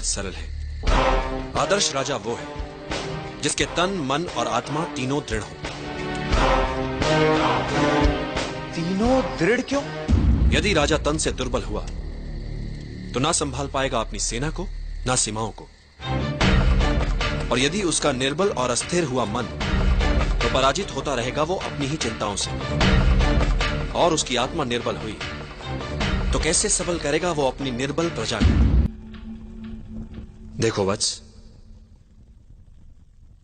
बहुत सरल है। आदर्श राजा वो है जिसके तन, मन और आत्मा तीनों दृढ़ हो। तीनों दृढ़ क्यों? यदि राजा तन से दुर्बल हुआ तो ना संभाल पाएगा अपनी सेना को, ना सीमाओं को। और यदि उसका निर्बल और अस्थिर हुआ मन, तो पराजित होता रहेगा वो अपनी ही चिंताओं से। और उसकी आत्मा निर्बल हुई तो कैसे सबल करेगा वो अपनी निर्बल प्रजा को। देखो वत्स,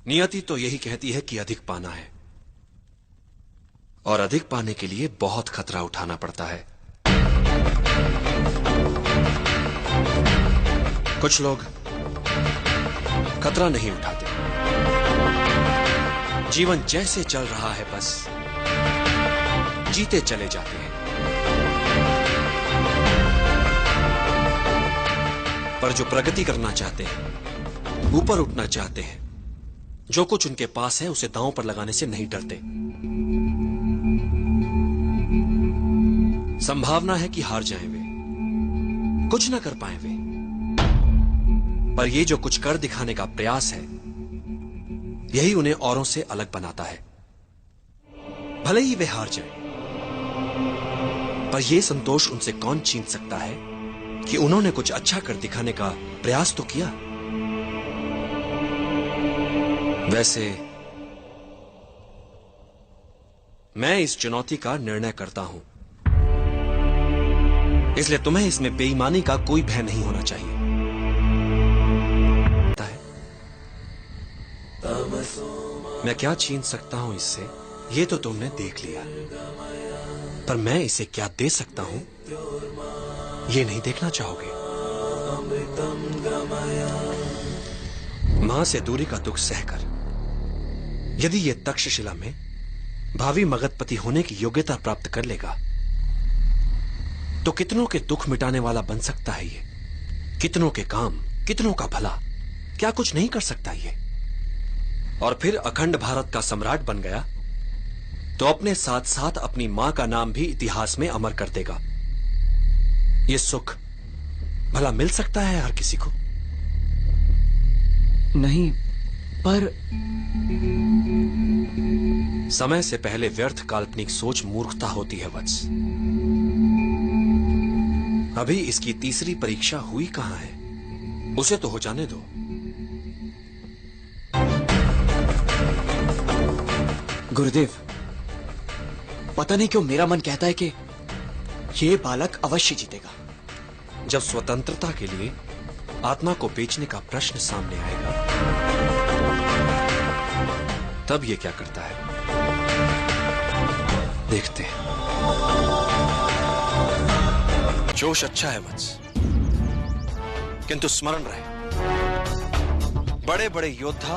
नियति तो यही कहती है कि अधिक पाना है, और अधिक पाने के लिए बहुत खतरा उठाना पड़ता है। कुछ लोग खतरा नहीं उठाते, जीवन जैसे चल रहा है बस जीते चले जाते हैं। पर जो प्रगति करना चाहते हैं, ऊपर उठना चाहते हैं, जो कुछ उनके पास है उसे दांव पर लगाने से नहीं डरते। संभावना है कि हार जाएं वे, कुछ ना कर पाए वे, पर ये जो कुछ कर दिखाने का प्रयास है, यही उन्हें औरों से अलग बनाता है। भले ही वे हार जाएं, पर यह संतोष उनसे कौन छीन सकता है कि उन्होंने कुछ अच्छा कर दिखाने का प्रयास तो किया। वैसे मैं इस चुनौती का निर्णय करता हूं, इसलिए तुम्हें इसमें बेईमानी का कोई भय नहीं होना चाहिए। मैं क्या छीन सकता हूं इससे, ये तो तुमने देख लिया, पर मैं इसे क्या दे सकता हूं, ये नहीं देखना चाहोगे। मां से दूरी का दुख सहकर यदि ये तक्षशिला में भावी मगधपति होने की योग्यता प्राप्त कर लेगा, तो कितनों के दुख मिटाने वाला बन सकता है ये। कितनों के काम, कितनों का भला, क्या कुछ नहीं कर सकता ये। और फिर अखंड भारत का सम्राट बन गया तो अपने साथ साथ अपनी मां का नाम भी इतिहास में अमर कर देगा। ये सुख भला मिल सकता है हर किसी को? नहीं, पर समय से पहले व्यर्थ काल्पनिक सोच मूर्खता होती है वत्स। अभी इसकी तीसरी परीक्षा हुई कहां है, उसे तो हो जाने दो। गुरुदेव, पता नहीं क्यों मेरा मन कहता है कि ये बालक अवश्य जीतेगा। जब स्वतंत्रता के लिए आत्मा को बेचने का प्रश्न सामने आएगा, तब ये क्या करता है, देखते हैं। जोश अच्छा है वत्स, किंतु स्मरण रहे, बड़े बड़े योद्धा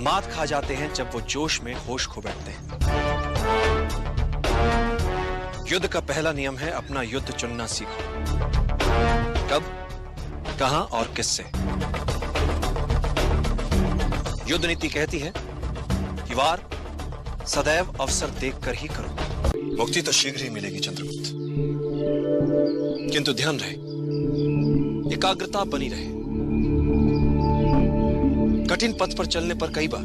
मात खा जाते हैं जब वो जोश में होश खो बैठते हैं। युद्ध का पहला नियम है अपना युद्ध चुनना सीखो। कब, कहां और किससे। युद्ध नीति कहती है कि वार सदैव अवसर देखकर ही करो। मुक्ति तो शीघ्र ही मिलेगी चंद्रगुप्त, किंतु ध्यान रहे, एकाग्रता बनी रहे। कठिन पथ पर चलने पर कई बार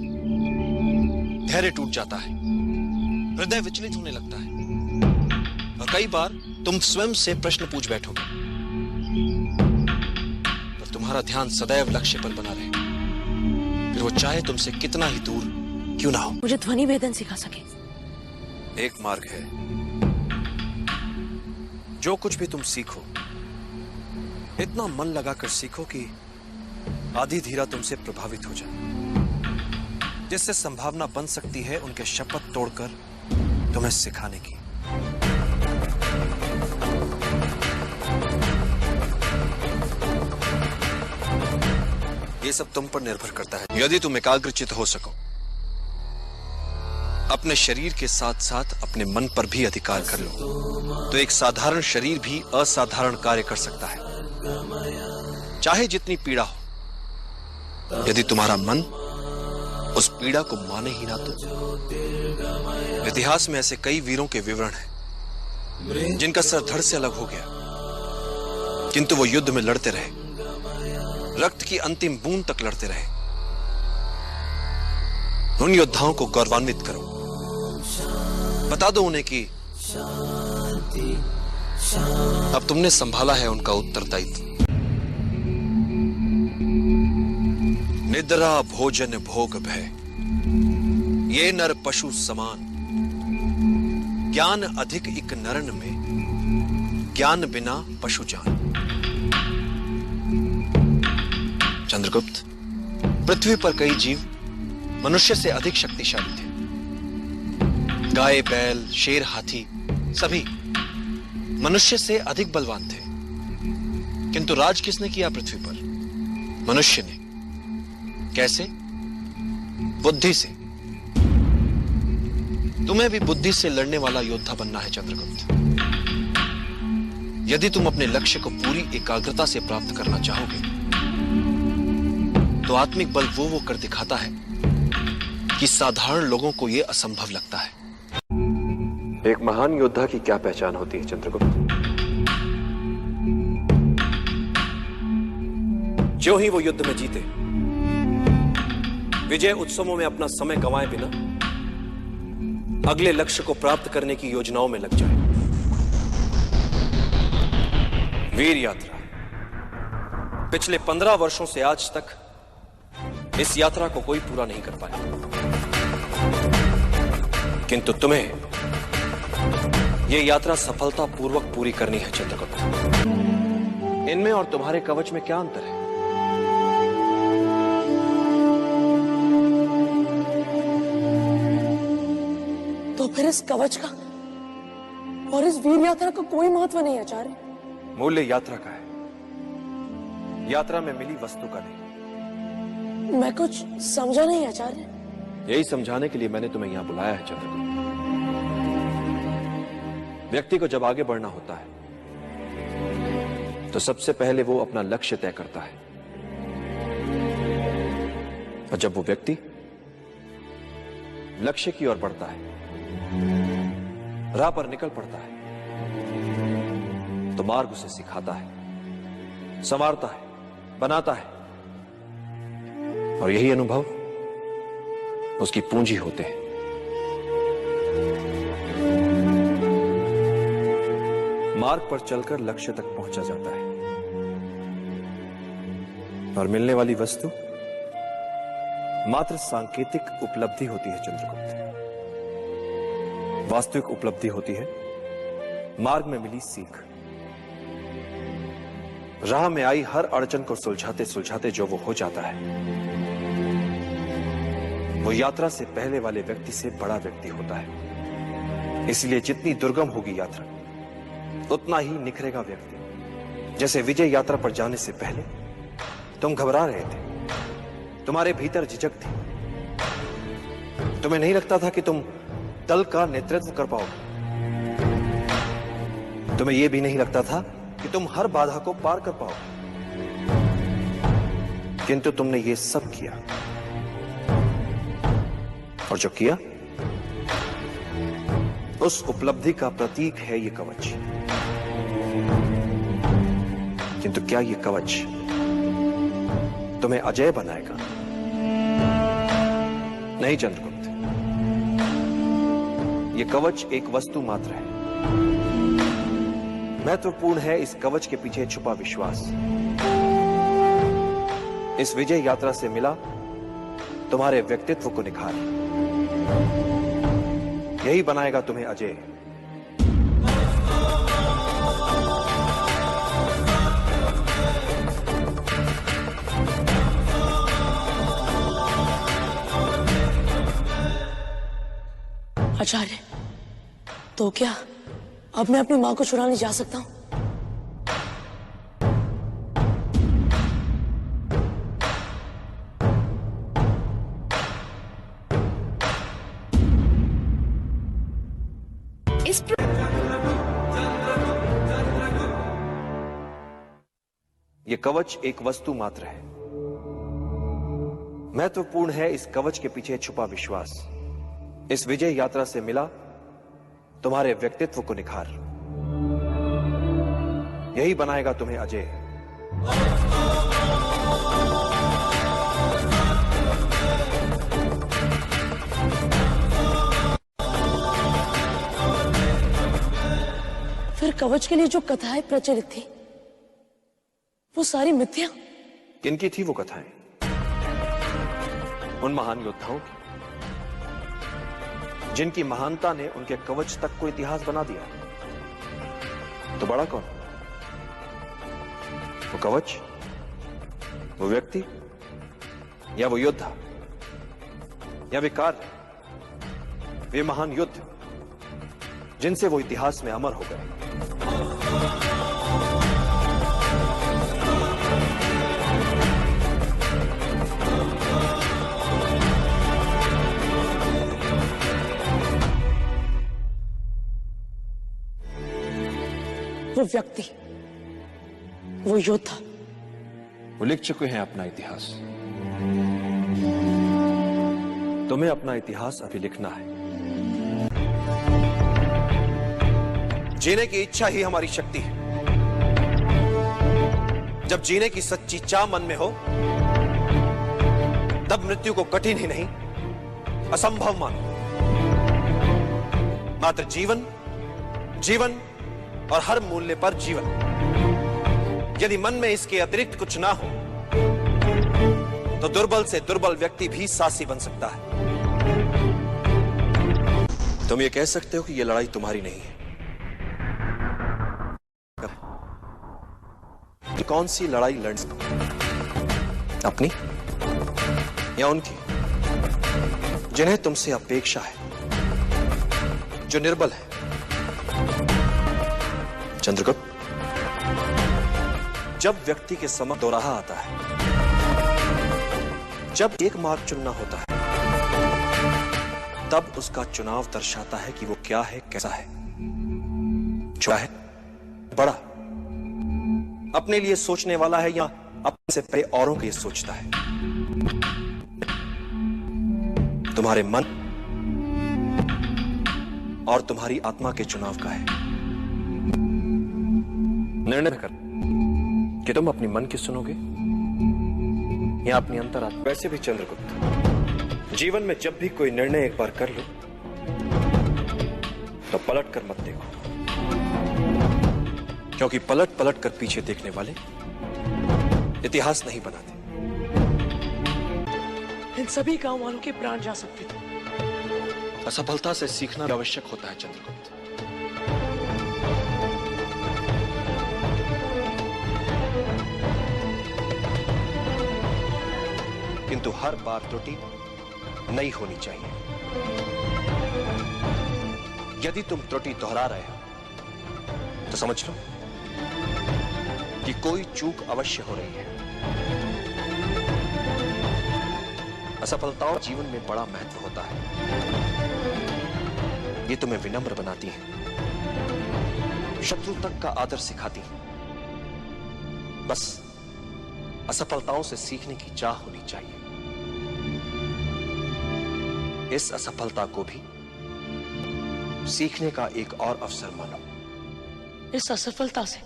धैर्य टूट जाता है, हृदय विचलित होने लगता है, और कई बार तुम स्वयं से प्रश्न पूछ बैठोगे, पर तुम्हारा ध्यान सदैव लक्ष्य पर बना रहे, फिर वो चाहे तुमसे कितना ही दूर क्यों ना हो। मुझे ध्वनि भेदन सिखा सके। एक मार्ग है, जो कुछ भी तुम सीखो इतना मन लगाकर सीखो कि आधी धीरा तुमसे प्रभावित हो जाए, जिससे संभावना बन सकती है उनके शपथ तोड़कर तुम्हें सिखाने की। ये सब तुम पर निर्भर करता है। यदि तुम एकाग्रचित हो सको, अपने शरीर के साथ साथ अपने मन पर भी अधिकार कर लो, तो एक साधारण शरीर भी असाधारण कार्य कर सकता है, चाहे जितनी पीड़ा हो। यदि तुम्हारा मन उस पीड़ा को माने ही ना तो। इतिहास में ऐसे कई वीरों के विवरण हैं जिनका सर धड़ से अलग हो गया, किंतु वो युद्ध में लड़ते रहे, रक्त की अंतिम बूंद तक लड़ते रहे। उन योद्धाओं को गौरवान्वित करो, बता दो उन्हें कि अब तुमने संभाला है उनका उत्तरदायित्व। निद्रा भोजन भोग भय, ये नर पशु समान, ज्ञान अधिक इक नरन में, ज्ञान बिना पशु जान। चंद्रगुप्त, पृथ्वी पर कई जीव मनुष्य से अधिक शक्तिशाली थे। गाय, बैल, शेर, हाथी सभी मनुष्य से अधिक बलवान थे, किंतु राज किसने किया पृथ्वी पर? मनुष्य ने। कैसे? बुद्धि से। तुम्हें भी बुद्धि से लड़ने वाला योद्धा बनना है चंद्रगुप्त। यदि तुम अपने लक्ष्य को पूरी एकाग्रता से प्राप्त करना चाहोगे तो आत्मिक बल वो कर दिखाता है कि साधारण लोगों को यह असंभव लगता है। एक महान योद्धा की क्या पहचान होती है चंद्रगुप्त? जो ही वो युद्ध में जीते, विजय उत्सवों में अपना समय गंवाए बिना अगले लक्ष्य को प्राप्त करने की योजनाओं में लग जाए। वीर यात्रा पिछले 15 वर्षों से आज तक इस यात्रा को कोई पूरा नहीं कर पाया, किंतु तुम्हें यह यात्रा सफलतापूर्वक पूरी करनी है चंद्रगुप्त। इनमें और तुम्हारे कवच में क्या अंतर है? तो फिर इस कवच का और इस वीर यात्रा का कोई महत्व नहीं आचार्य। मूल्य यात्रा का है, यात्रा में मिली वस्तु का नहीं। मैं कुछ समझा नहीं आचार्य। यही समझाने के लिए मैंने तुम्हें यहां बुलाया है चंद्रगुप्त। व्यक्ति को जब आगे बढ़ना होता है तो सबसे पहले वो अपना लक्ष्य तय करता है, और जब वो व्यक्ति लक्ष्य की ओर बढ़ता है, राह पर निकल पड़ता है, तो मार्ग उसे सिखाता है, संवारता है, बनाता है, और यही अनुभव उसकी पूंजी होते हैं। मार्ग पर चलकर लक्ष्य तक पहुंचा जाता है, और मिलने वाली वस्तु मात्र सांकेतिक उपलब्धि होती है चंद्रगुप्त। वास्तविक उपलब्धि होती है मार्ग में मिली सीख। राह में आई हर अड़चन को सुलझाते सुलझाते जो वो हो जाता है, वो यात्रा से पहले वाले व्यक्ति से बड़ा व्यक्ति होता है। इसलिए जितनी दुर्गम होगी यात्रा, उतना ही निखरेगा व्यक्ति। जैसे विजय यात्रा पर जाने से पहले तुम घबरा रहे थे, तुम्हारे भीतर झिझक थी, तुम्हें नहीं लगता था कि तुम दल का नेतृत्व कर पाओगे, तुम्हें यह भी नहीं लगता था कि तुम हर बाधा को पार कर पाओगे, किंतु तुमने ये सब किया, और जो किया उस उपलब्धि का प्रतीक है ये कवच। किंतु क्या ये कवच तुम्हें अजय बनाएगा? नहीं चंद्रगुप्त, ये कवच एक वस्तु मात्र है। महत्वपूर्ण है इस कवच के पीछे छुपा विश्वास। इस विजय यात्रा से मिला तुम्हारे व्यक्तित्व को निखार, यही बनाएगा तुम्हें अजय। आचार्य, तो क्या अब मैं अपनी मां को छुड़ाने जा सकता हूं? ये कवच एक वस्तु मात्र है। महत्वपूर्ण है इस कवच के पीछे छुपा विश्वास। इस विजय यात्रा से मिला तुम्हारे व्यक्तित्व को निखार, यही बनाएगा तुम्हें अजय। फिर कवच के लिए जो कथाएं प्रचलित थी वो सारी मिथ्या। किनकी थी वो कथाएं? उन महान योद्धाओं की, जिनकी महानता ने उनके कवच तक को इतिहास बना दिया। तो बड़ा कौन? वो कवच, वो व्यक्ति, या वो योद्धा, या वे कार्य, वे महान युद्ध जिनसे वो इतिहास में अमर हो गए। वो व्यक्ति, वो योद्धा, वो लिख चुके हैं अपना इतिहास। तुम्हें अपना इतिहास अभी लिखना है। जीने की इच्छा ही हमारी शक्ति है। जब जीने की सच्ची चाह मन में हो, तब मृत्यु को कठिन ही नहीं, असंभव मानो। मात्र जीवन, जीवन और हर मूल्य पर जीवन। यदि मन में इसके अतिरिक्त कुछ ना हो, तो दुर्बल से दुर्बल व्यक्ति भी साहसी बन सकता है। तुम ये कह सकते हो कि यह लड़ाई तुम्हारी नहीं है। कौन सी लड़ाई लड़ सकते? अपनी या उनकी जिन्हें तुमसे अपेक्षा है, जो निर्बल है? चंद्रगुप्त, जब व्यक्ति के समक्ष दोराहा आता है, जब एक मार्ग चुनना होता है, तब उसका चुनाव दर्शाता है कि वो क्या है, कैसा है, छोटा है, बड़ा, अपने लिए सोचने वाला है या अपने से पहले औरों के लिए सोचता है। तुम्हारे मन और तुम्हारी आत्मा के चुनाव का है। निर्णय कर कि तुम अपनी मन की सुनोगे या अपनी अंतरात्मा। वैसे भी चंद्रगुप्त, जीवन में जब भी कोई निर्णय एक बार कर लो, तो पलट कर मत देखो, क्योंकि पलट पलट कर पीछे देखने वाले इतिहास नहीं बनाते। इन सभी गांव वालों के प्राण जा सकते थे। असफलता से सीखना आवश्यक होता है चंद्रगुप्त। किंतु हर बार त्रुटि नहीं होनी चाहिए। यदि तुम त्रुटि दोहरा रहे हो, तो समझ लो कि कोई चूक अवश्य हो रही है। असफलताओं जीवन में बड़ा महत्व होता है। ये तुम्हें विनम्र बनाती है, शत्रु तक का आदर सिखाती है। बस असफलताओं से सीखने की चाह होनी चाहिए। इस असफलता को भी सीखने का एक और अवसर मानो। इस असफलता से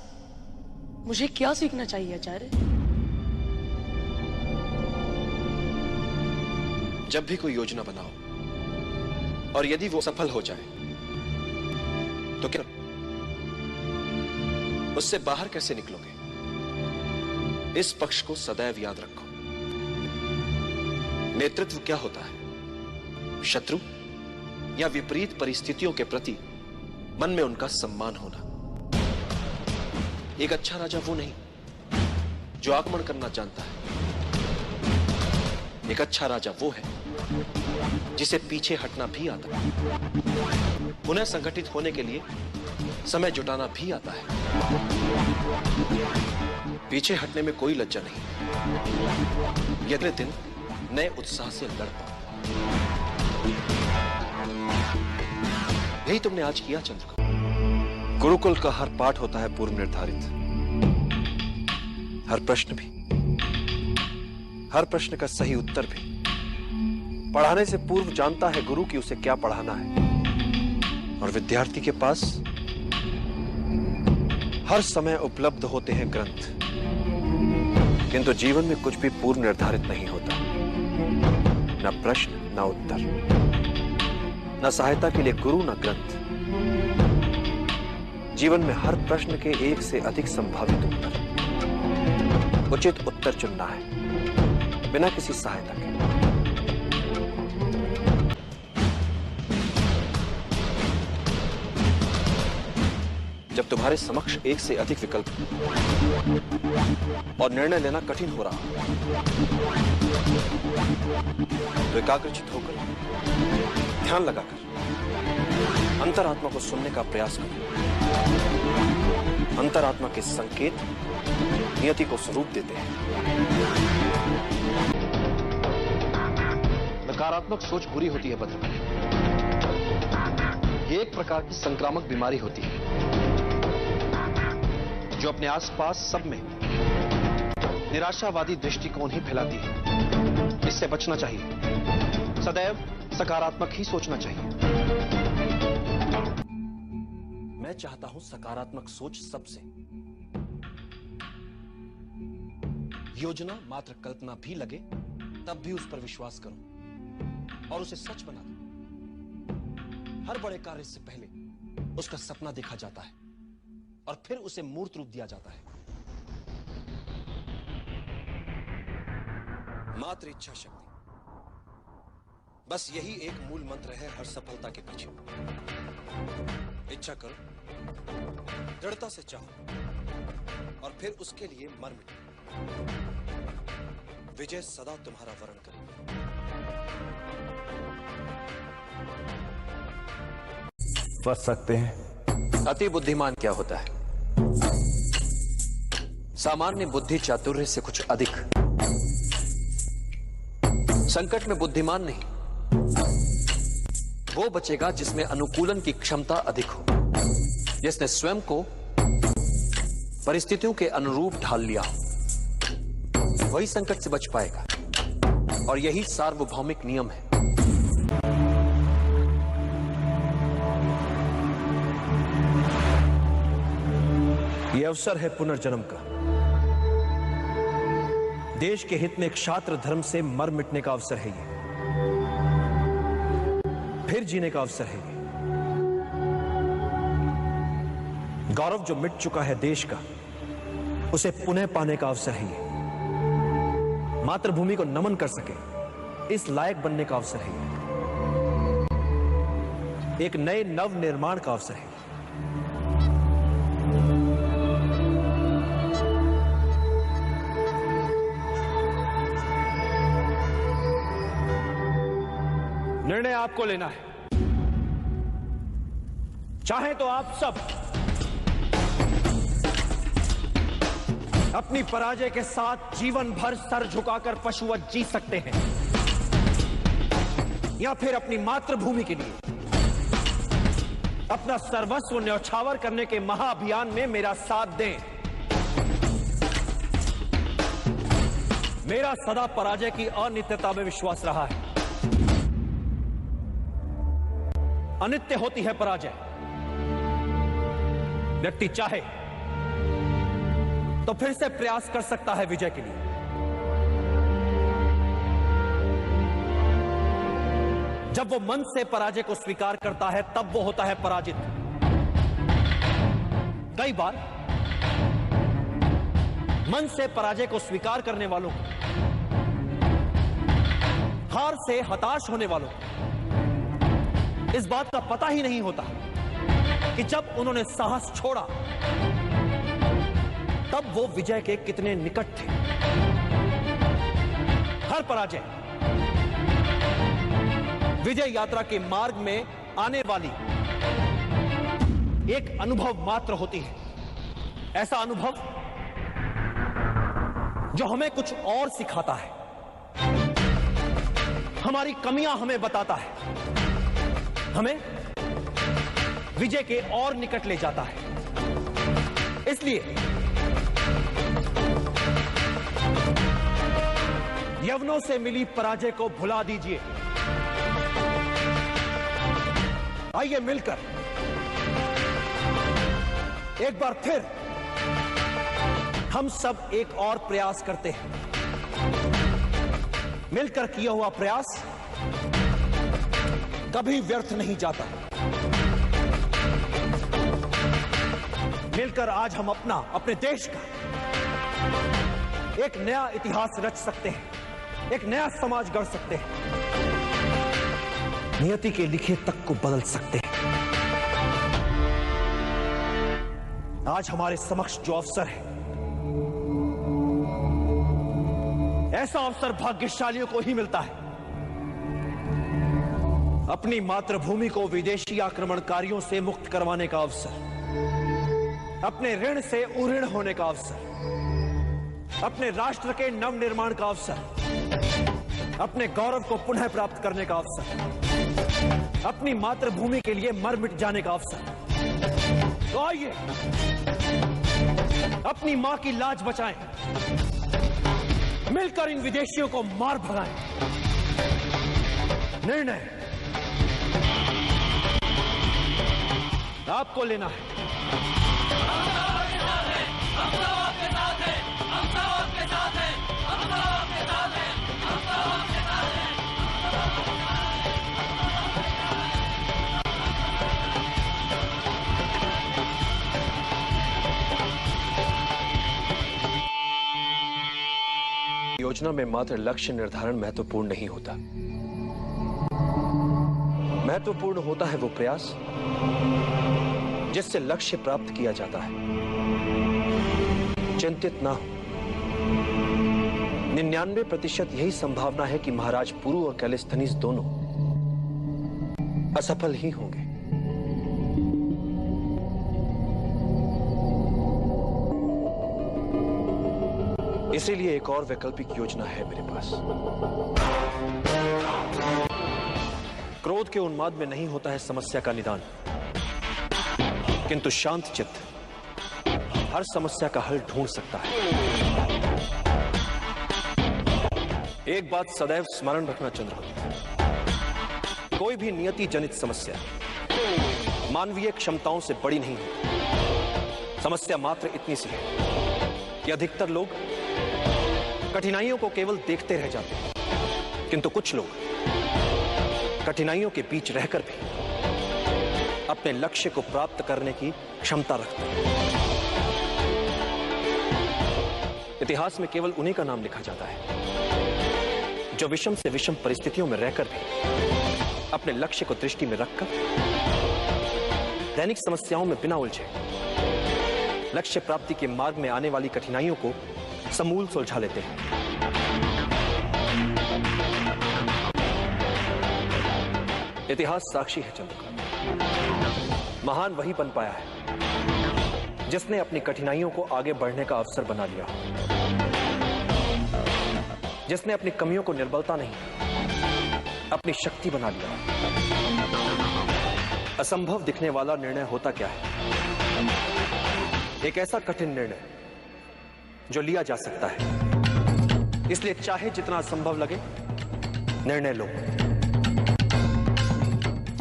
मुझे क्या सीखना चाहिए आचार्य? जब भी कोई योजना बनाओ और यदि वो सफल हो जाए, तो क्या उससे बाहर कैसे निकलोगे? इस पक्ष को सदैव याद रखो। नेतृत्व क्या होता है? शत्रु या विपरीत परिस्थितियों के प्रति मन में उनका सम्मान होना। एक अच्छा राजा वो नहीं जो आक्रमण करना जानता है। एक अच्छा राजा वो है जिसे पीछे हटना भी आता है, पुनः संगठित होने के लिए समय जुटाना भी आता है। पीछे हटने में कोई लज्जा नहीं। अगले दिन नए उत्साह से लड़ पाओ। यही तुमने आज किया चंद्रगुप्त। गुरुकुल का हर पाठ होता है पूर्व निर्धारित, हर प्रश्न भी, हर प्रश्न का सही उत्तर भी। पढ़ाने से पूर्व जानता है गुरु कि उसे क्या पढ़ाना है, और विद्यार्थी के पास हर समय उपलब्ध होते हैं ग्रंथ। किंतु जीवन में कुछ भी पूर्व निर्धारित नहीं होता, न प्रश्न न उत्तर, न सहायता के लिए गुरु न ग्रंथ। जीवन में हर प्रश्न के एक से अधिक संभावित उत्तर, उचित उत्तर चुनना है बिना किसी सहायता के। जब तुम्हारे समक्ष एक से अधिक विकल्प और निर्णय लेना कठिन हो रहा तो एकाग्रचित होकर, ध्यान लगाकर अंतरात्मा को सुनने का प्रयास करो। अंतरात्मा के संकेत नियति को स्वरूप देते हैं। नकारात्मक सोच बुरी होती है भद्रकाली। ये एक प्रकार की संक्रामक बीमारी होती है जो अपने आसपास सब में निराशावादी दृष्टिकोण ही फैलाती है। इससे बचना चाहिए। सदैव सकारात्मक ही सोचना चाहिए। मैं चाहता हूं सकारात्मक सोच सबसे। योजना मात्र कल्पना भी लगे तब भी उस पर विश्वास करो और उसे सच बना दो। हर बड़े कार्य से पहले उसका सपना देखा जाता है और फिर उसे मूर्त रूप दिया जाता है। मात्र इच्छा शक्ति, बस यही एक मूल मंत्र है हर सफलता के पीछे। इच्छा करो, दृढ़ता से चाहो और फिर उसके लिए मर मिटो। विजय सदा तुम्हारा वरण करेगी। बच सकते हैं। अति बुद्धिमान क्या होता है? सामान्य बुद्धि चातुर्य से कुछ अधिक। संकट में बुद्धिमान नहीं, वो बचेगा जिसमें अनुकूलन की क्षमता अधिक हो, जिसने स्वयं को परिस्थितियों के अनुरूप ढाल लिया हो, वही संकट से बच पाएगा। और यही सार्वभौमिक नियम है। यह अवसर है पुनर्जन्म का। देश के हित में क्षात्र धर्म से मर मिटने का अवसर है ये। फिर जीने का अवसर है ये। गौरव जो मिट चुका है देश का, उसे पुनः पाने का अवसर है ये। मातृभूमि को नमन कर सके, इस लायक बनने का अवसर है ये। एक नए नव निर्माण का अवसर है। निर्णय आपको लेना है। चाहे तो आप सब अपनी पराजय के साथ जीवन भर सर झुकाकर पशुवत जी सकते हैं, या फिर अपनी मातृभूमि के लिए अपना सर्वस्व न्यौछावर करने के महाअभियान में मेरा साथ दें। मेरा सदा पराजय की अनित्यता में विश्वास रहा है। अनित्य होती है पराजय। व्यक्ति चाहे तो फिर से प्रयास कर सकता है विजय के लिए। जब वो मन से पराजय को स्वीकार करता है तब वो होता है पराजित। कई बार मन से पराजय को स्वीकार करने वालों को, हार से हताश होने वालों को इस बात का पता ही नहीं होता कि जब उन्होंने साहस छोड़ा तब वो विजय के कितने निकट थे। हर पराजय विजय यात्रा के मार्ग में आने वाली एक अनुभव मात्र होती है। ऐसा अनुभव जो हमें कुछ और सिखाता है, हमारी कमियां हमें बताता है, हमें विजय के और निकट ले जाता है। इसलिए यवनों से मिली पराजय को भुला दीजिए। आइए मिलकर एक बार फिर हम सब एक और प्रयास करते हैं। मिलकर किया हुआ प्रयास कभी व्यर्थ नहीं जाता। मिलकर आज हम अपने देश का एक नया इतिहास रच सकते हैं, एक नया समाज गढ़ सकते हैं, नियति के लिखे तक को बदल सकते हैं। आज हमारे समक्ष जो अवसर है, ऐसा अवसर भाग्यशालियों को ही मिलता है। अपनी मातृभूमि को विदेशी आक्रमणकारियों से मुक्त करवाने का अवसर, अपने ऋण से उऋण होने का अवसर, अपने राष्ट्र के नवनिर्माण का अवसर, अपने गौरव को पुनः प्राप्त करने का अवसर, अपनी मातृभूमि के लिए मर मिट जाने का अवसर। तो आइए अपनी मां की लाज बचाएं, मिलकर इन विदेशियों को मार भगाएं। निर्णय आपको लेना है। योजना में मात्र लक्ष्य निर्धारण महत्वपूर्ण नहीं होता। महत्वपूर्ण होता है वो प्रयास जिससे लक्ष्य प्राप्त किया जाता है। चिंतित ना हो, 99% यही संभावना है कि महाराज पुरु और कैलिस्थनीज दोनों असफल ही होंगे। इसीलिए एक और वैकल्पिक योजना है मेरे पास। क्रोध के उन्माद में नहीं होता है समस्या का निदान, किंतु शांत चित्त हर समस्या का हल ढूंढ सकता है। एक बात सदैव स्मरण रखना चंद्रगुप्त, कोई भी नियति जनित समस्या मानवीय क्षमताओं से बड़ी नहीं है। समस्या मात्र इतनी सी है कि अधिकतर लोग कठिनाइयों को केवल देखते रह जाते हैं, किंतु कुछ लोग कठिनाइयों के बीच रहकर भी अपने लक्ष्य को प्राप्त करने की क्षमता रखते हैं। इतिहास में केवल उन्हीं का नाम लिखा जाता है जो विषम से विषम परिस्थितियों में रहकर भी अपने लक्ष्य को दृष्टि में रखकर दैनिक समस्याओं में बिना उलझे लक्ष्य प्राप्ति के मार्ग में आने वाली कठिनाइयों को समूल सुलझा लेते हैं। इतिहास साक्षी है चंद्रगुप्त, महान वही बन पाया है जिसने अपनी कठिनाइयों को आगे बढ़ने का अवसर बना लिया, जिसने अपनी कमियों को निर्बलता नहीं अपनी शक्ति बना लिया। असंभव दिखने वाला निर्णय होता क्या है? एक ऐसा कठिन निर्णय जो लिया जा सकता है। इसलिए चाहे जितना असंभव लगे, निर्णय लो,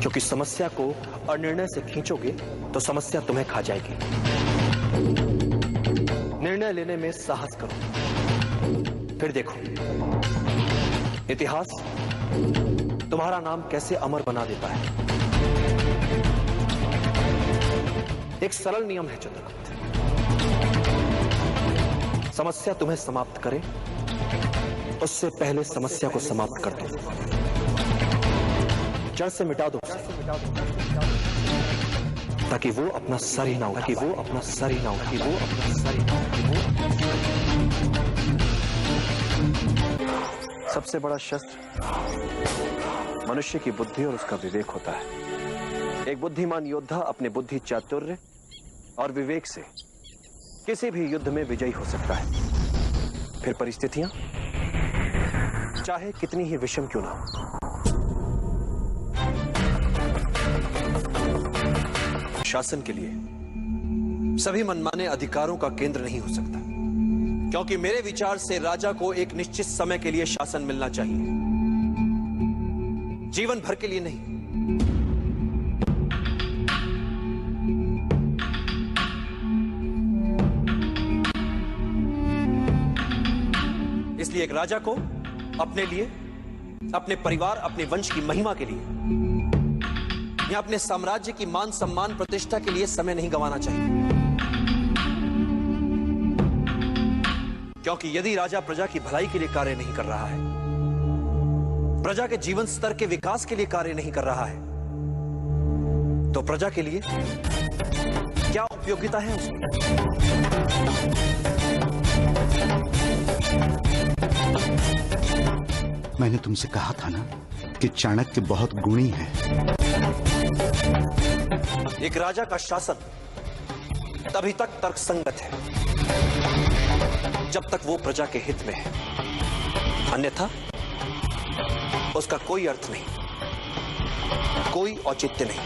क्योंकि समस्या को अनिर्णय से खींचोगे तो समस्या तुम्हें खा जाएगी। निर्णय लेने में साहस करो, फिर देखो इतिहास तुम्हारा नाम कैसे अमर बना देता है। एक सरल नियम है चंद्रगुप्त, समस्या तुम्हें समाप्त करे उससे पहले समस्या को समाप्त कर दो, जड़ से मिटा दो, ताकि वो अपना सर ही ना उठा पाए, वो अपना सर ही ना उठा, वो अपना सर ही ना उठा। सबसे बड़ा शस्त्र मनुष्य की बुद्धि और उसका विवेक होता है। एक बुद्धिमान योद्धा अपने बुद्धि चातुर्य और विवेक से किसी भी युद्ध में विजयी हो सकता है, फिर परिस्थितियां चाहे कितनी ही विषम क्यों ना हो। शासन के लिए सभी मनमाने अधिकारों का केंद्र नहीं हो सकता, क्योंकि मेरे विचार से राजा को एक निश्चित समय के लिए शासन मिलना चाहिए, जीवन भर के लिए नहीं। कि एक राजा को अपने लिए, अपने परिवार, अपने वंश की महिमा के लिए या अपने साम्राज्य की मान सम्मान प्रतिष्ठा के लिए समय नहीं गंवाना चाहिए। क्योंकि यदि राजा प्रजा की भलाई के लिए कार्य नहीं कर रहा है, प्रजा के जीवन स्तर के विकास के लिए कार्य नहीं कर रहा है, तो प्रजा के लिए क्या उपयोगिता है उसकी? मैंने तुमसे कहा था ना कि चाणक्य बहुत गुणी है। एक राजा का शासन तभी तक तर्कसंगत है जब तक वो प्रजा के हित में है, अन्यथा उसका कोई अर्थ नहीं, कोई औचित्य नहीं।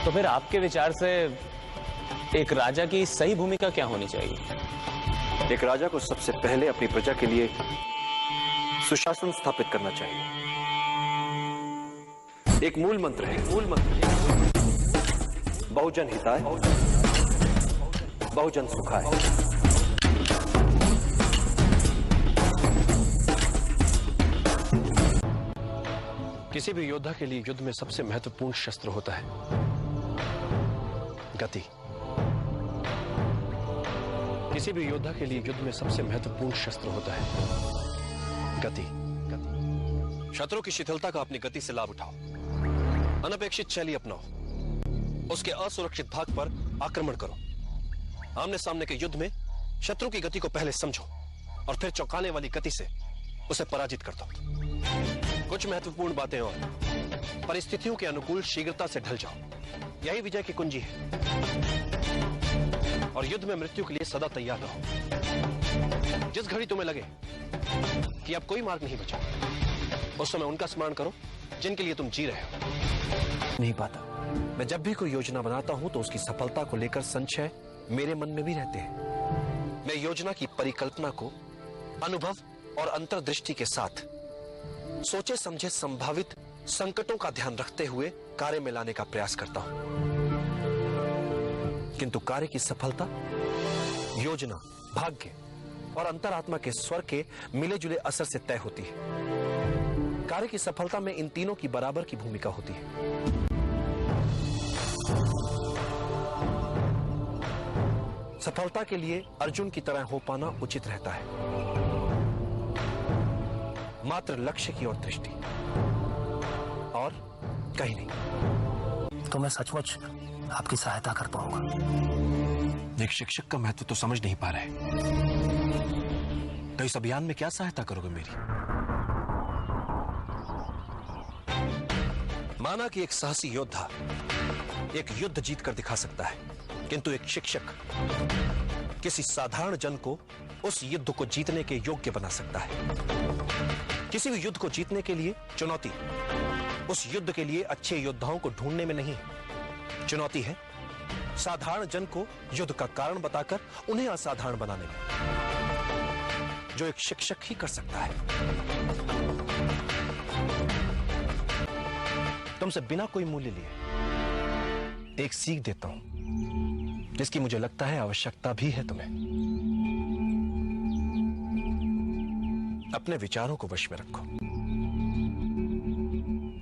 तो फिर आपके विचार से एक राजा की सही भूमिका क्या होनी चाहिए? एक राजा को सबसे पहले अपनी प्रजा के लिए सुशासन स्थापित करना चाहिए। एक मूल मंत्र है, बहुजन हिताय, बहुजन सुखाय। किसी भी योद्धा के लिए युद्ध में सबसे महत्वपूर्ण शस्त्र होता है गति। किसी भी योद्धा के लिए युद्ध में सबसे महत्वपूर्ण शस्त्र होता है गति। शत्रु की शिथिलता का अपनी गति से लाभ उठाओ, अनपेक्षित शैली अपनाओ, उसके असुरक्षित भाग पर आक्रमण करो। आमने सामने के युद्ध में शत्रु की गति को पहले समझो और फिर चौंकाने वाली गति से उसे पराजित कर दो। कुछ महत्वपूर्ण बातें और, परिस्थितियों के अनुकूल शीघ्रता से ढल जाओ, यही विजय की कुंजी है। और युद्ध में मृत्यु के लिए सदा तैयार रहो। जिस घड़ी तुम्हें लगे कि अब कोई मार्ग नहीं बचा, उस समय उनका स्मरण करो जिनके लिए तुम जी रहे हो। नहीं पाता, मैं जब भी कोई योजना बनाता हूं तो उसकी सफलता को लेकर संशय मेरे मन में भी रहते हैं। मैं योजना की परिकल्पना को अनुभव और अंतर्दृष्टि के साथ सोचे समझे संभावित संकटों का ध्यान रखते हुए कार्य में लाने का प्रयास करता हूं। किंतु कार्य की सफलता योजना, भाग्य और अंतरात्मा के स्वर के मिले जुले असर से तय होती है। कार्य की सफलता में इन तीनों की बराबर की भूमिका होती है। सफलता के लिए अर्जुन की तरह हो पाना उचित रहता है, मात्र लक्ष्य की ओर दृष्टि और कहीं नहीं। तो मैं सचमुच आपकी सहायता कर पाऊंगा। एक शिक्षक का महत्व तो समझ नहीं पा रहे, तो इस अभियान में क्या सहायता करोगे मेरी? माना कि एक साहसी योद्धा एक युद्ध जीतकर दिखा सकता है, किंतु एक शिक्षक किसी साधारण जन को उस युद्ध को जीतने के योग्य बना सकता है। किसी भी युद्ध को जीतने के लिए चुनौती उस युद्ध के लिए अच्छे योद्धाओं को ढूंढने में नहीं, चुनौती है साधारण जन को युद्ध का कारण बताकर उन्हें असाधारण बनाने में, जो एक शिक्षक ही कर सकता है। तुमसे बिना कोई मूल्य लिए एक सीख देता हूं, जिसकी मुझे लगता है आवश्यकता भी है तुम्हें। अपने विचारों को वश में रखो,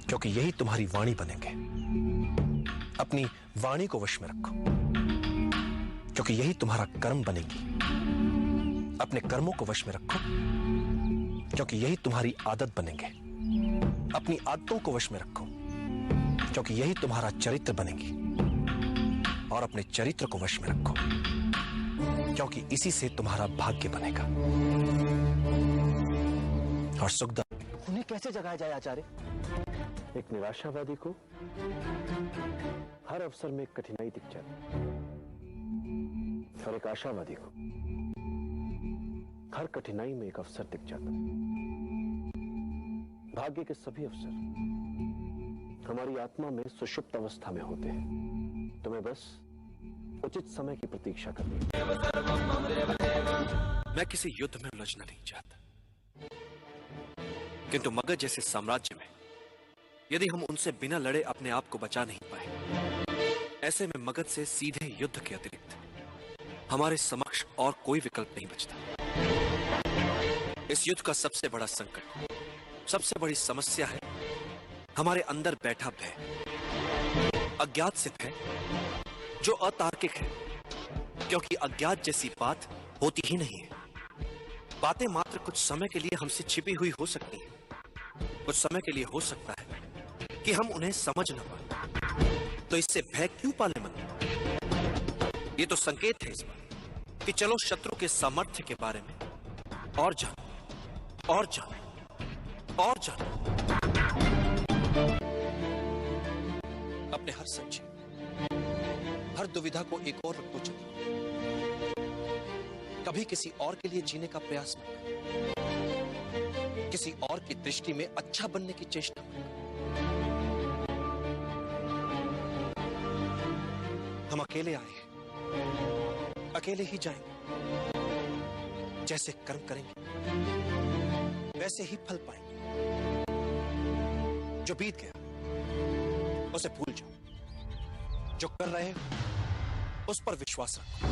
क्योंकि यही तुम्हारी वाणी बनेंगे। अपनी वाणी को वश में रखो, क्योंकि यही तुम्हारा कर्म बनेगी। अपने कर्मों को वश में रखो, क्योंकि यही तुम्हारी आदत बनेंगे। अपनी आदतों को वश में रखो, क्योंकि यही तुम्हारा चरित्र बनेगी। और अपने चरित्र को वश में रखो, क्योंकि इसी से तुम्हारा भाग्य बनेगा। और सुखदा, उन्हें कैसे जगाया जाए आचार्य? एक निराशावादी को हर अवसर में कठिनाई दिख जाती, और एक आशावादी को हर कठिनाई में एक अवसर दिख जाता। भाग्य के सभी अवसर हमारी आत्मा में सुषुप्त अवस्था में होते हैं। तुम्हें बस उचित समय की प्रतीक्षा करनी है। मैं किसी युद्ध में उलझना नहीं चाहता, किंतु मगध जैसे साम्राज्य में यदि हम उनसे बिना लड़े अपने आप को बचा नहीं पाए, ऐसे में मगध से सीधे युद्ध के अतिरिक्त हमारे समक्ष और कोई विकल्प नहीं बचता। इस युद्ध का सबसे बड़ा संकट, सबसे बड़ी समस्या है हमारे अंदर बैठा भय, अज्ञात से भय जो अतार्किक है, क्योंकि अज्ञात जैसी बात होती ही नहीं है। बातें मात्र कुछ समय के लिए हमसे छिपी हुई हो सकती हैं, कुछ समय के लिए हो सकता है कि हम उन्हें समझ न पाए, तो इससे भय क्यों पाले मन? ये तो संकेत है इस बात कि चलो शत्रु के सामर्थ्य के बारे में और जानो, और जानो, और जानो। अपने हर संशय, हर दुविधा को एक और रखो चलिए। कभी किसी और के लिए जीने का प्रयास मत करो, किसी और की दृष्टि में अच्छा बनने की चेष्टा मत करो। हम अकेले आए हैं, अकेले ही जाएंगे। जैसे कर्म करेंगे वैसे ही फल पाएंगे। जो बीत गया उसे भूल जाओ, जो कर रहे हो उस पर विश्वास रखो,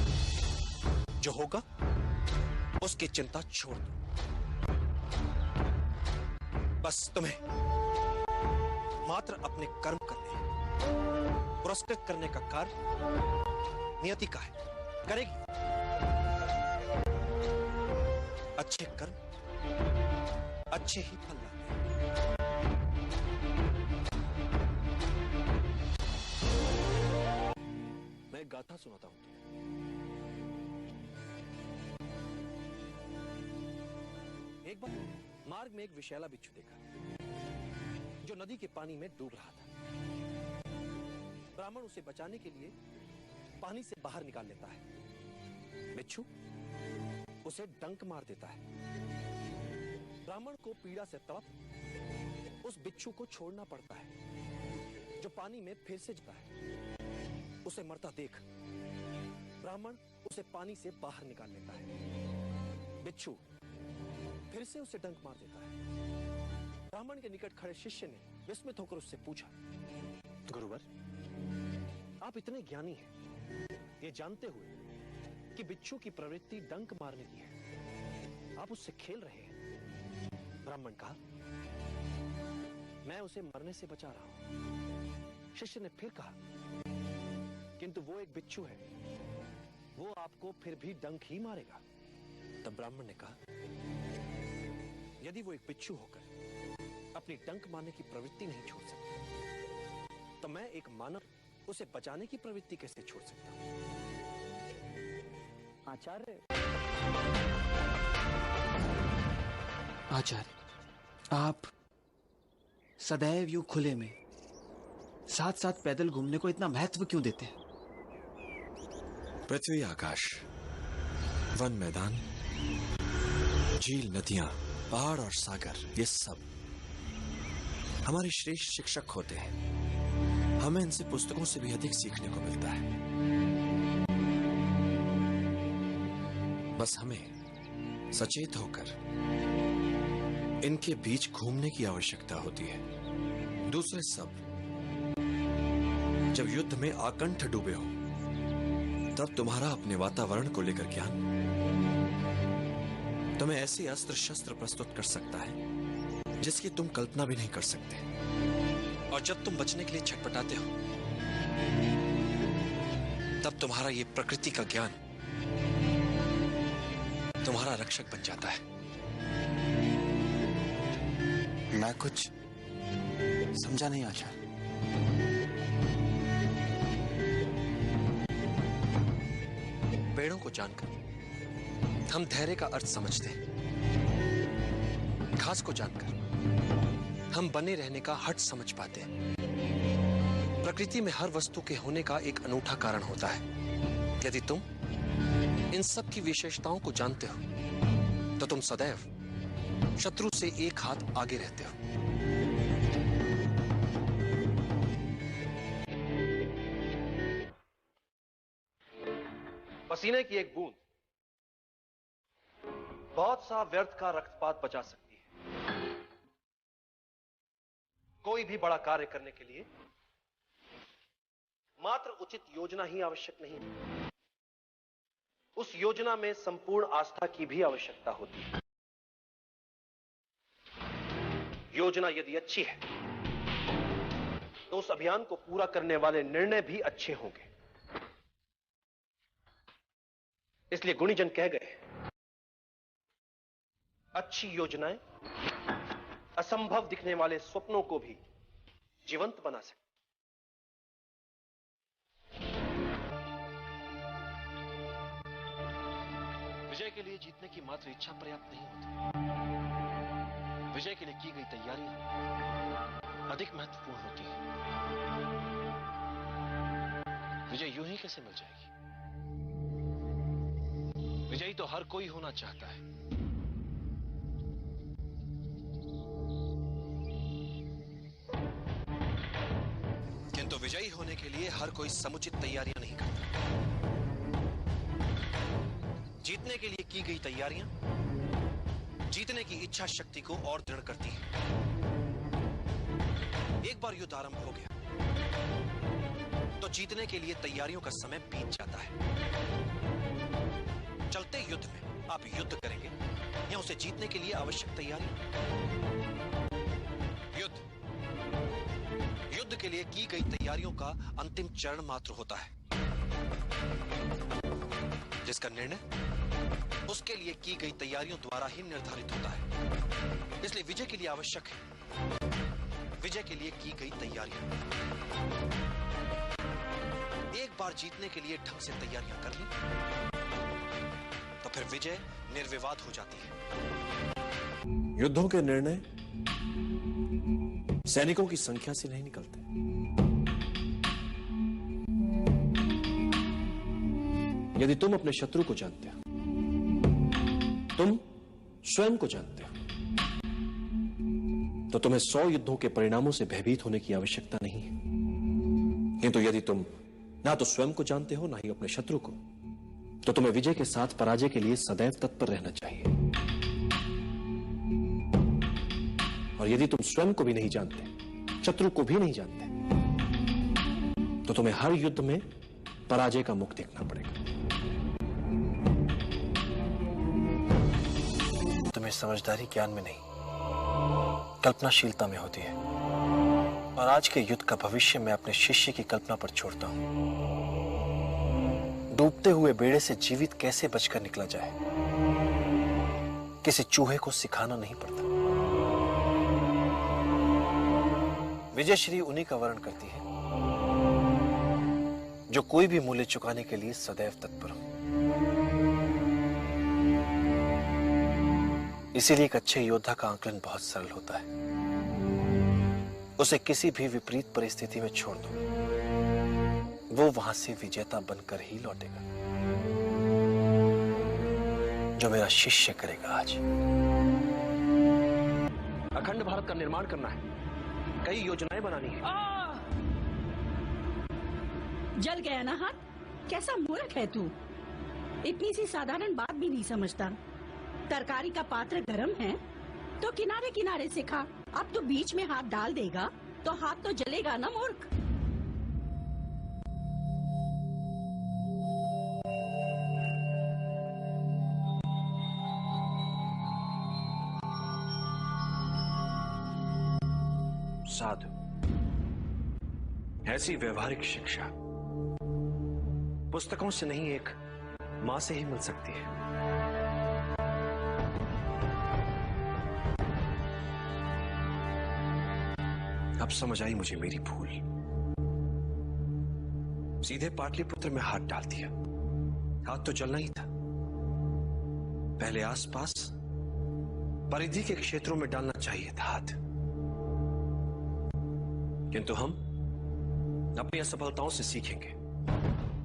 जो होगा उसकी चिंता छोड़ दो। बस तुम्हें मात्र अपने कर्म करने, पुरस्कृत करने का कार्य नियति का है, करेगी। अच्छे कर्म अच्छे ही फल लाते हैं। मैं एक गाथा सुनाता हूं तुम्हें। एक बार मार्ग में एक विषैला बिच्छू देखा जो नदी के पानी में डूब रहा था। ब्राह्मण उसे बचाने के लिए पानी से बाहर निकाल लेता है। बिच्छू उसे डंक मार देता है। ब्राह्मण को पीड़ा से तड़प उस बिच्छू को छोड़ना पड़ता है जो पानी में फिर से जाता है। उसे मरता देख ब्राह्मण उसे पानी से बाहर निकाल लेता है। बिच्छू फिर से उसे डंक मार देता है। ब्राह्मण के निकट खड़े शिष्य ने विस्मित होकर उससे पूछा, गुरुवर, आप इतने ज्ञानी हैं, ये जानते हुए कि बिच्छू की प्रवृत्ति डंक मारने की है, आप उससे खेल रहे हैं। ब्राह्मण कहा, मैं उसे मरने से बचा रहा हूं। शिष्य ने फिर कहा, किंतु वो एक बिच्छू है, वो आपको फिर भी डंक ही मारेगा। तब ब्राह्मण ने कहा, यदि वो एक बिच्छू होकर अपनी डंक मारने की प्रवृत्ति नहीं छोड़ सकता, तो मैं एक मानव उसे बचाने की प्रवृत्ति कैसे छोड़ सकता हूं? आचार्य, आप सदैव यूं खुले में साथ साथ पैदल घूमने को इतना महत्व क्यों देते हैं? पृथ्वी, आकाश, वन, मैदान, झील, नदियां, पहाड़ और सागर, ये सब हमारे श्रेष्ठ शिक्षक होते हैं। हमें इनसे पुस्तकों से भी अधिक सीखने को मिलता है। बस हमें सचेत होकर इनके बीच घूमने की आवश्यकता होती है। दूसरे सब जब युद्ध में आकंठ डूबे हो, तब तुम्हारा अपने वातावरण को लेकर ज्ञान तुम्हें ऐसे अस्त्र शस्त्र प्रस्तुत कर सकता है जिसकी तुम कल्पना भी नहीं कर सकते। और जब तुम बचने के लिए छटपटाते हो, तब तुम्हारा ये प्रकृति का ज्ञान तुम्हारा रक्षक बन जाता है। मैं कुछ समझा नहीं आचार्य। पेड़ों को जानकर हम धैर्य का अर्थ समझते हैं। घास को जानकर हम बने रहने का हट समझ पाते हैं। प्रकृति में हर वस्तु के होने का एक अनूठा कारण होता है। यदि तुम इन सब की विशेषताओं को जानते हो, तो तुम सदैव शत्रु से एक हाथ आगे रहते हो। पसीने की एक बूंद बहुत सा व्यर्थ का रक्तपात बचा सकती है। कोई भी बड़ा कार्य करने के लिए मात्र उचित योजना ही आवश्यक नहीं, उस योजना में संपूर्ण आस्था की भी आवश्यकता होती है। योजना यदि अच्छी है तो उस अभियान को पूरा करने वाले निर्णय भी अच्छे होंगे। इसलिए गुणीजन कह गए, अच्छी योजनाएं असंभव दिखने वाले स्वप्नों को भी जीवंत बना सकती। विजय के लिए जीतने की मात्र इच्छा पर्याप्त नहीं होती, विजय के लिए की गई तैयारियां अधिक महत्वपूर्ण होती है। विजय यूं ही कैसे मिल जाएगी? विजयी तो हर कोई होना चाहता है, किंतु विजयी होने के लिए हर कोई समुचित तैयारियां नहीं करता। जीतने के लिए की गई तैयारियां जीतने की इच्छा शक्ति को और दृढ़ करती हैं। एक बार युद्ध आरंभ हो गया तो जीतने के लिए तैयारियों का समय बीत जाता है। चलते युद्ध में आप युद्ध करेंगे या उसे जीतने के लिए आवश्यक तैयारी? युद्ध के लिए की गई तैयारियों का अंतिम चरण मात्र होता है, जिसका निर्णय उसके लिए की गई तैयारियों द्वारा ही निर्धारित होता है। इसलिए विजय के लिए आवश्यक है विजय के लिए की गई तैयारियां। एक बार जीतने के लिए ढंग से तैयारियां कर ली तो फिर विजय निर्विवाद हो जाती है। युद्धों के निर्णय सैनिकों की संख्या से नहीं निकलते, यदि तुम अपने शत्रु को जानते हो, तुम स्वयं को जानते हो, तो तुम्हें 100 युद्धों के परिणामों से भयभीत होने की आवश्यकता नहीं है। किंतु यदि तुम ना तो स्वयं को जानते हो ना ही अपने शत्रु को, तो तुम्हें विजय के साथ पराजय के लिए सदैव तत्पर रहना चाहिए। और यदि तुम स्वयं को भी नहीं जानते, शत्रु को भी नहीं जानते, तो तुम्हें हर युद्ध में पराजय का मुख देखना पड़ेगा। तुम्हें समझदारी ज्ञान में नहीं, कल्पनाशीलता में होती है। और आज के युद्ध का भविष्य मैं अपने शिष्य की कल्पना पर छोड़ता हूं। डूबते हुए बेड़े से जीवित कैसे बचकर निकला जाए, किसी चूहे को सिखाना नहीं पड़ता। विजय श्री उन्हीं का वर्णन करती है जो कोई भी मूल्य चुकाने के लिए सदैव तत्पर हो। इसीलिए एक अच्छे योद्धा का आकलन बहुत सरल होता है। उसे किसी भी विपरीत परिस्थिति में छोड़ दो, वो वहां से विजेता बनकर ही लौटेगा। जो मेरा शिष्य करेगा आज। अखंड भारत का निर्माण करना है, कई योजनाएं बनानी है। जल गया ना हाथ? कैसा मूर्ख है तू, इतनी सी साधारण बात भी नहीं समझता। तरकारी का पात्र गरम है तो किनारे किनारे से खा, अब तो बीच में हाथ डाल देगा तो हाथ तो जलेगा ना मूर्ख। साधु, ऐसी व्यवहारिक शिक्षा पुस्तकों से नहीं, एक मां से ही मिल सकती है। अब समझ आई मुझे मेरी भूल। सीधे पाटलिपुत्र में हाथ डाल दिया। हाथ तो चलना ही था, पहले आसपास परिधि के क्षेत्रों में डालना चाहिए था हाथ। किंतु हम अपनी असफलताओं से सीखेंगे।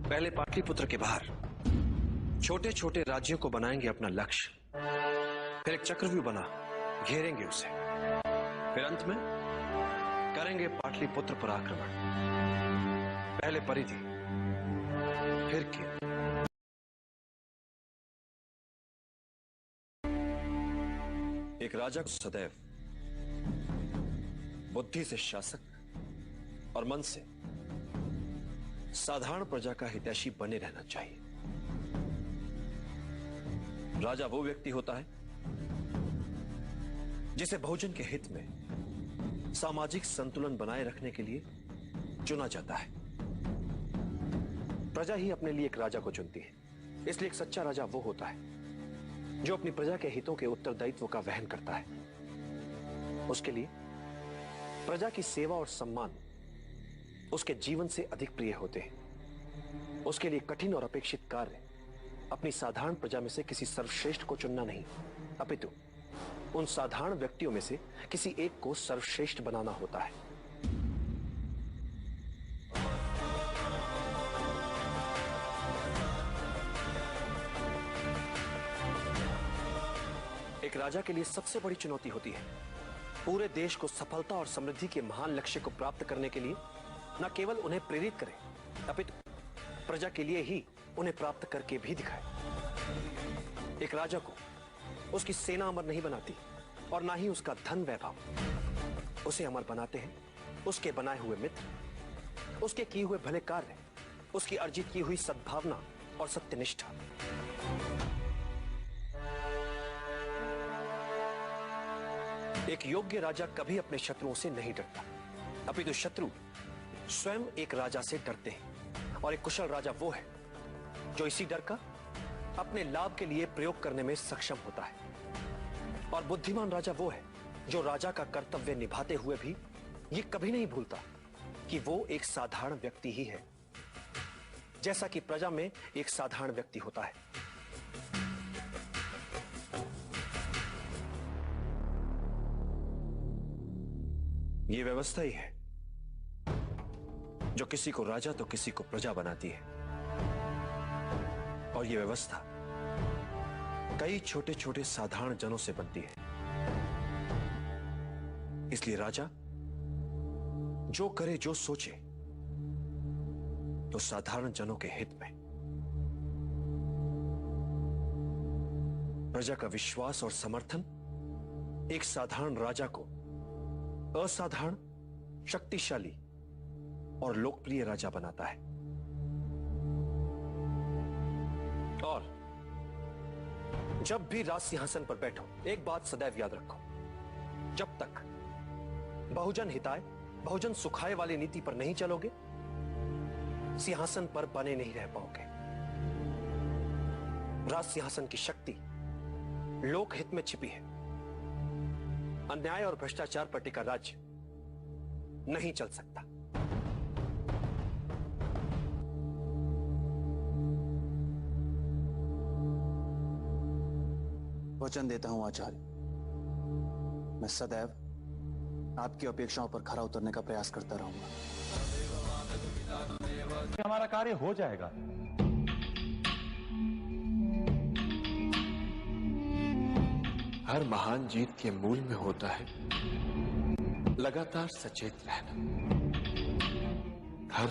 पहले पाटलिपुत्र के बाहर छोटे छोटे राज्यों को बनाएंगे अपना लक्ष्य, फिर एक चक्रव्यूह बना घेरेंगे उसे, फिर अंत में करेंगे पाटलिपुत्र पर आक्रमण। पहले परिधि, फिर केंद्र। एक राजा को सदैव बुद्धि से शासक और मन से साधारण प्रजा का हितैषी बने रहना चाहिए। राजा वो व्यक्ति होता है जिसे बहुजन के हित में सामाजिक संतुलन बनाए रखने के लिए चुना जाता है। प्रजा ही अपने लिए एक राजा को चुनती है, इसलिए एक सच्चा राजा वो होता है जो अपनी प्रजा के हितों के उत्तरदायित्व का वहन करता है। उसके लिए प्रजा की सेवा और सम्मान उसके जीवन से अधिक प्रिय होते हैं। उसके लिए कठिन और अपेक्षित कार्य अपनी साधारण प्रजा में से किसी सर्वश्रेष्ठ को चुनना नहीं, अपितु उन साधारण व्यक्तियों में से किसी एक को सर्वश्रेष्ठ बनाना होता है। एक राजा के लिए सबसे बड़ी चुनौती होती है पूरे देश को सफलता और समृद्धि के महान लक्ष्य को प्राप्त करने के लिए न केवल उन्हें प्रेरित करे, अपितु प्रजा के लिए ही उन्हें प्राप्त करके भी दिखाए। एक राजा को उसकी सेना अमर नहीं बनाती और ना ही उसका धन वैभव। उसे अमर बनाते हैं उसके बनाए हुए मित्र, उसके किए हुए भले कार्य, उसकी अर्जित की हुई सद्भावना और सत्यनिष्ठा। एक योग्य राजा कभी अपने शत्रुओं से नहीं डरता, अपितु शत्रु स्वयं एक राजा से डरते हैं। और एक कुशल राजा वो है जो इसी डर का अपने लाभ के लिए प्रयोग करने में सक्षम होता है। और बुद्धिमान राजा वो है जो राजा का कर्तव्य निभाते हुए भी ये कभी नहीं भूलता कि वो एक साधारण व्यक्ति ही है, जैसा कि प्रजा में एक साधारण व्यक्ति होता है। ये व्यवस्था ही है जो किसी को राजा तो किसी को प्रजा बनाती है। और ये व्यवस्था कई छोटे छोटे साधारण जनों से बनती है। इसलिए राजा जो करे जो सोचे तो साधारण जनों के हित में। प्रजा का विश्वास और समर्थन एक साधारण राजा को असाधारण, शक्तिशाली और लोकप्रिय राजा बनाता है। और जब भी राज सिंहासन पर बैठो, एक बात सदैव याद रखो, जब तक बहुजन हिताय, बहुजन सुखाय वाली नीति पर नहीं चलोगे, सिंहासन पर बने नहीं रह पाओगे। राज सिंहासन की शक्ति लोकहित में छिपी है। अन्याय और भ्रष्टाचार पर टिका राज्य नहीं चल सकता। वचन देता हूं आचार्य, मैं सदैव आपकी अपेक्षाओं पर खरा उतरने का प्रयास करता रहूंगा। हमारा कार्य हो जाएगा। हर महान जीत के मूल में होता है लगातार सचेत रहना, हर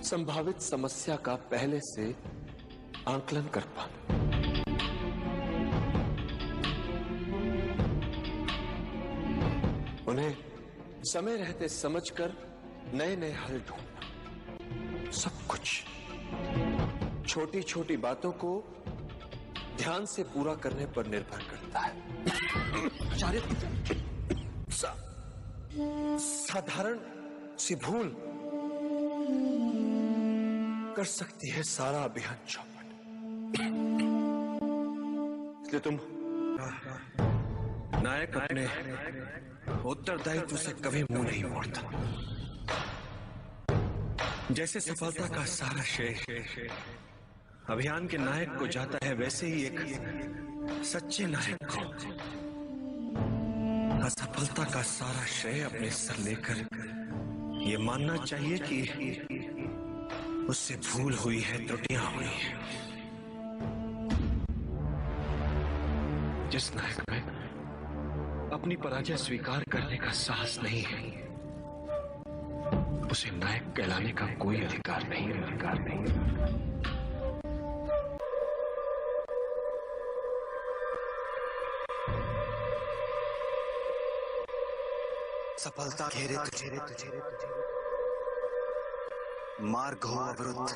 संभावित समस्या का पहले से आंकलन कर पाना। उन्हें समय रहते समझकर नए नए हल ढूंढना। सब कुछ छोटी छोटी बातों को ध्यान से पूरा करने पर निर्भर करता है। आचार्य, साधारण सी भूल कर सकती है सारा अभियान चौपट। इसलिए तुम नायक अपने उत्तरदायित्व से कभी मुंह नहीं मोड़ता। जैसे सफलता का सारा श्रेय अभियान के नायक को जाता है, वैसे ही एक सच्चे नायक को असफलता का सारा श्रेय अपने सर लेकर ये मानना चाहिए कि उससे भूल हुई है, त्रुटियां हुई हैं। जिस नायक में अपनी पराजय स्वीकार करने का साहस नहीं है, उसे नायक कहलाने का कोई अधिकार नहीं। सफलता घेरे तुझे, मार्ग हो अवरुद्ध,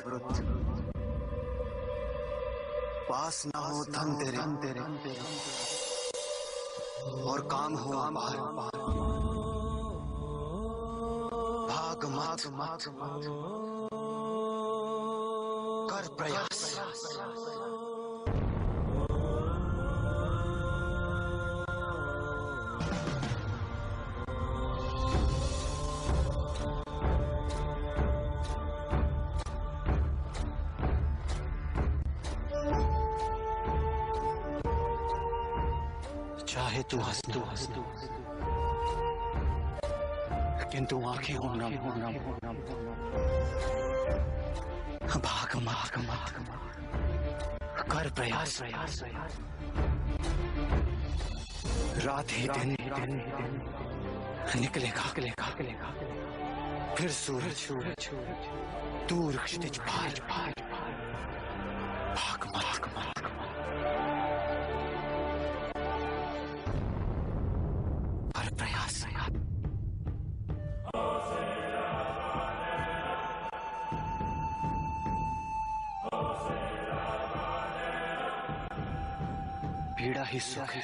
पास ना हो धन तेरे, और काम हो अपार, भाग मत कर प्रयास। चाहे तू हंस किंतु आंखें हो नम, भाग मत कर प्रयास। रात ही दिन निकलेगा, फिर सूरज दूर क्षितिज पार, भाग मत कर प्रयास। पीड़ा ही सुख है।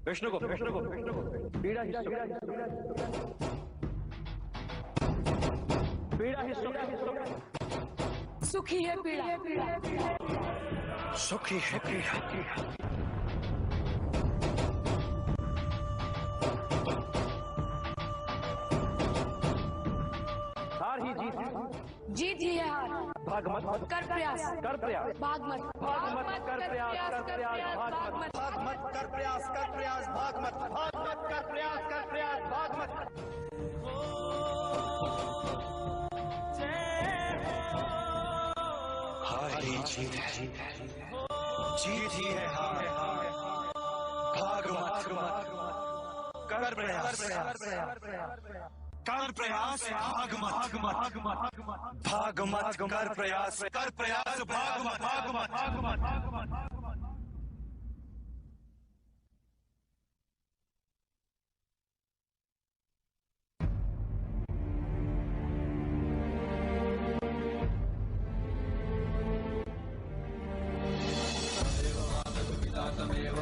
विष्णु को पीड़ा ही सुख है। पीड़ा ही सुख है। सुखी है पीड़ा, सुखी है पीड़ा। हार ही जीत ही है हार। भाग मत कर प्रयास, भाग मत कर प्रयास, भाग मत कर प्रयास, भाग मत कर प्रयास, भाग मत। हार ही जीत है, जीत ही है हार। भाग मत कर प्रयास, कर प्रयास, भाग मत कर प्रयास, भाग मत। तमेव